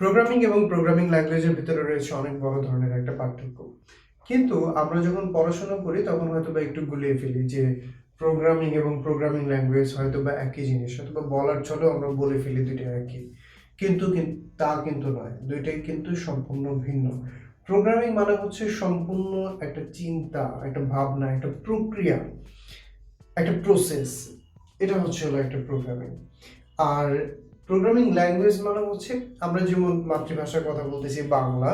Programming এবং programming ল্যাঙ্গুয়েজের ভিতরে রয়েছে অনেক বড় ধরনের একটা পার্থক্য। কিন্তু আমরা যখন পড়াশোনা করি তখন হয়তোবা একটু গুলিয়ে ফেলি যে প্রোগ্রামিং এবং প্রোগ্রামিং ল্যাঙ্গুয়েজ হয়তোবা একই জিনিস, হয়তোবা বলার ছলেও আমরা বলে ফেলি দুইটা একই। কিন্তু তা কিন্তু নয়, দুইটাই কিন্তু সম্পূর্ণ ভিন্ন। প্রোগ্রামিং মানে হচ্ছে সম্পূর্ণ একটা চিন্তা, একটা ভাবনা, একটা প্রক্রিয়া, একটা প্রসেস। এটা হলো একটা প্রোগ্রামিং। আর প্রোগ্রামিং ল্যাঙ্গুয়েজ মানে হচ্ছে আমরা যেমন মাতৃভাষার কথা বলতেছি বাংলা,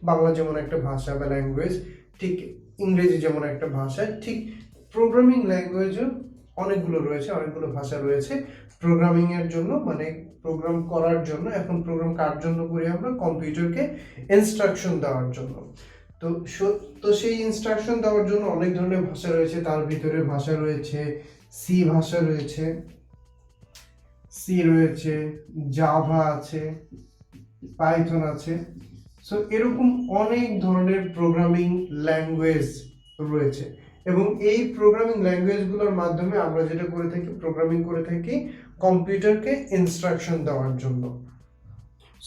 বাংলা যেমন একটা ভাষা বা ল্যাঙ্গুয়েজ, ঠিক ইংরেজি যেমন একটা ভাষা, ঠিক প্রোগ্রামিং ল্যাঙ্গুয়েজও অনেকগুলো রয়েছে, অনেকগুলো ভাষা রয়েছে প্রোগ্রামিং এর জন্য, মানে প্রোগ্রাম করার জন্য। এখন প্রোগ্রাম কার জন্য করি আমরা? কম্পিউটারকে ইনস্ট্রাকশন দেওয়ার জন্য। তো তো সেই ইনস্ট্রাকশন দেওয়ার জন্য অনেক ধরনের ভাষা রয়েছে, তার ভিতরে ভাষা রয়েছে সি ভাষা রয়েছে, সি রয়েছে, জাভা আছে, পাইথন আছে। সো এরকম অনেক ধরনের প্রোগ্রামিং ল্যাঙ্গুয়েজ রয়েছে, এবং এই প্রোগ্রামিং ল্যাঙ্গুয়েজগুলোর মাধ্যমে আমরা যেটা করে থাকি, প্রোগ্রামিং করে থাকি কম্পিউটারকে ইনস্ট্রাকশন দেওয়ার জন্য।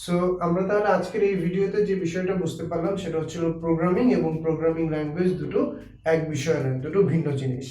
সো আমরা তাহলে আজকের এই ভিডিওতে যে বিষয়টা বুঝতে পারলাম সেটা হচ্ছিল প্রোগ্রামিং এবং প্রোগ্রামিং ল্যাঙ্গুয়েজ দুটো এক বিষয় নয়, দুটো ভিন্ন জিনিস।